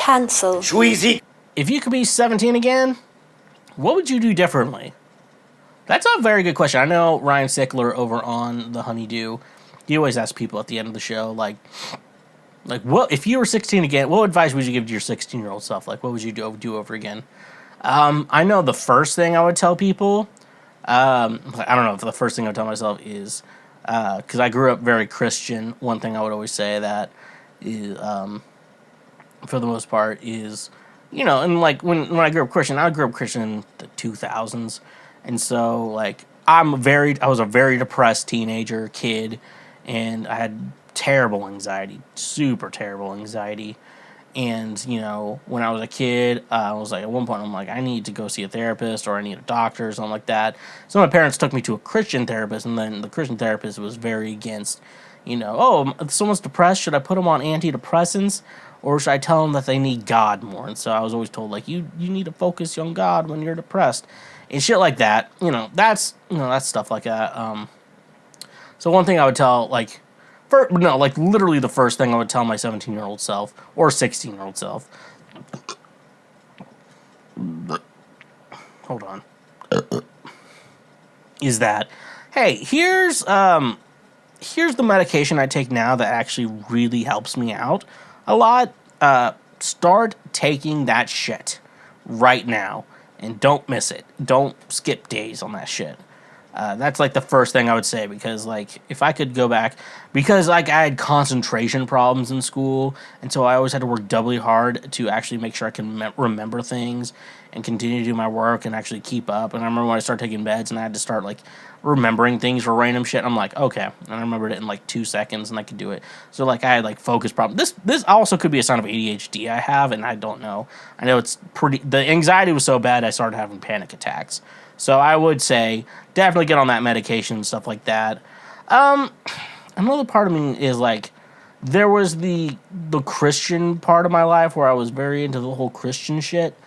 Cancel. Shweezy. If you could be 17 again, what would you do differently? That's a very good question. I know Ryan Sickler over on The Honeydew, he always asks people at the end of the show, like, what if you were 16 again, what advice would you give to your 16-year-old self? Like, what would you do over again? I know the first thing I would tell people, I don't know if the first thing I would tell myself is, because I grew up very Christian, one thing I would always say that is, for the most part, is, you know, and like when I grew up Christian in the 2000s, and so like I was a very depressed teenager kid, and I had terrible anxiety, super terrible anxiety. And, you know, when I was a kid, I was like, at one point, I'm like, I need to go see a therapist or I need a doctor or something like that. So my parents took me to a Christian therapist, and then the Christian therapist was very against, you know, oh, if someone's depressed, should I put them on antidepressants or should I tell them that they need God more? And so I was always told, like, you need to focus on God when you're depressed and shit like that. That's stuff like that. So one thing I would tell, like, literally the first thing I would tell my 17-year-old self or 16-year-old self. Hold on. Is that, hey, here's the medication I take now that actually really helps me out a lot. Start taking that shit right now and don't miss it. Don't skip days on that shit. That's like the first thing I would say, because like if I could go back, because like I had concentration problems in school, and so I always had to work doubly hard to actually make sure I can remember things and continue to do my work and actually keep up. And I remember when I started taking meds and I had to start like remembering things for random shit. I'm like, okay, and I remembered it in like 2 seconds and I could do it. So like I had like focus problems. This also could be a sign of ADHD I have, and I don't know. I know the anxiety was so bad I started having panic attacks. So I would say definitely get on that medication and stuff like that. Another part of me is like, there was the Christian part of my life where I was very into the whole Christian shit.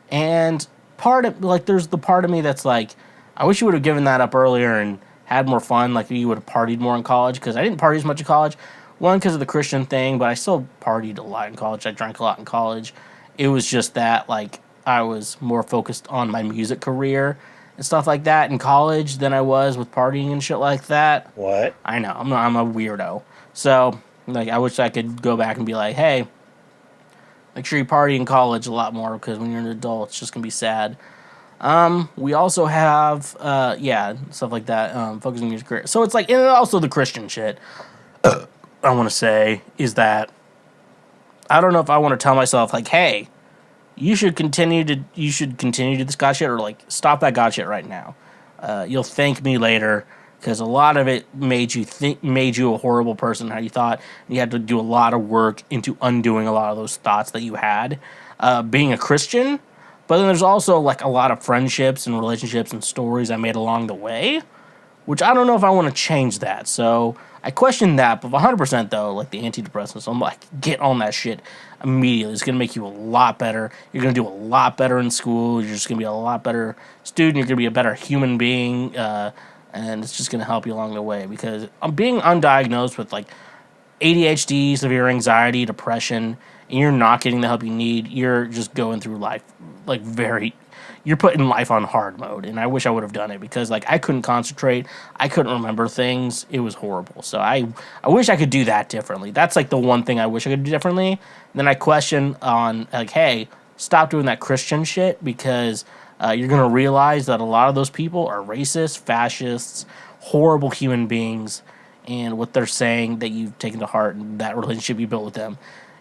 And there's the part of me that's like, I wish you would have given that up earlier and had more fun. Like you would have partied more in college, because I didn't party as much in college. One, because of the Christian thing, but I still partied a lot in college. I drank a lot in college. It was just that like I was more focused on my music career and stuff like that in college than I was with partying and shit like that. What? I know, I'm a weirdo. So, like, I wish I could go back and be like, hey, make sure you party in college a lot more, because when you're an adult, it's just going to be sad. We also have, stuff like that, focusing on music career. So it's like, and also the Christian shit, I want to say, is that I don't know if I want to tell myself, like, hey, you should continue to do this God shit, or like stop that God shit right now. You'll thank me later, because a lot of it made you a horrible person, how you thought. You had to do a lot of work into undoing a lot of those thoughts that you had being a Christian. But then there's also like a lot of friendships and relationships and stories I made along the way, which I don't know if I want to change that. So I question that, but 100% though, like the antidepressants, I'm like, get on that shit immediately. It's going to make you a lot better. You're going to do a lot better in school. You're just going to be a lot better student. You're going to be a better human being, and it's just going to help you along the way, because I'm being undiagnosed with like ADHD, severe anxiety, depression, and you're not getting the help you need. You're just going through life like you're putting life on hard mode, and I wish I would have done it, because like I couldn't concentrate, I couldn't remember things. It was horrible. So I wish I could do that differently. That's like the one thing I wish I could do differently. Then I question on like, hey, stop doing that Christian shit, because you're gonna realize that a lot of those people are racist, fascists, horrible human beings, and what they're saying that you've taken to heart and that relationship you built with them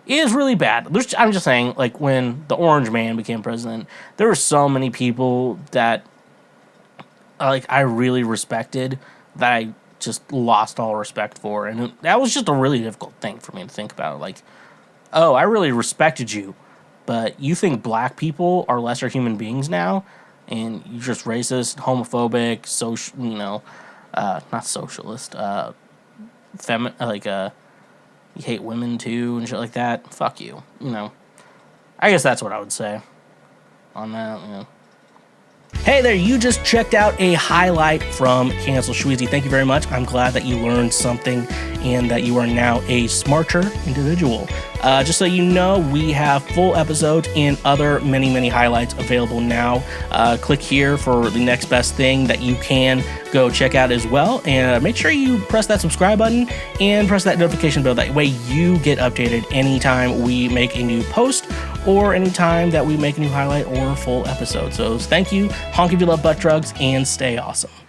is really bad. I'm just saying, like, when the Orange Man became president, there were so many people that like I really respected that I just lost all respect for, and that was just a really difficult thing for me to think about. Like, oh, I really respected you, but you think black people are lesser human beings now, and you're just racist, homophobic, not socialist, you hate women too and shit like that. Fuck you. I guess that's what I would say on that. Hey there, you just checked out a highlight from Cancel Shweezy. Thank you very much. I'm glad that you learned something and that you are now a smarter individual Just so you know, we have full episodes and other many highlights available now. Click here for the next best thing that you can go check out as well. And make sure you press that subscribe button and press that notification bell. That way you get updated anytime we make a new post or anytime that we make a new highlight or full episode. So thank you, honk if you love butt drugs, and stay awesome.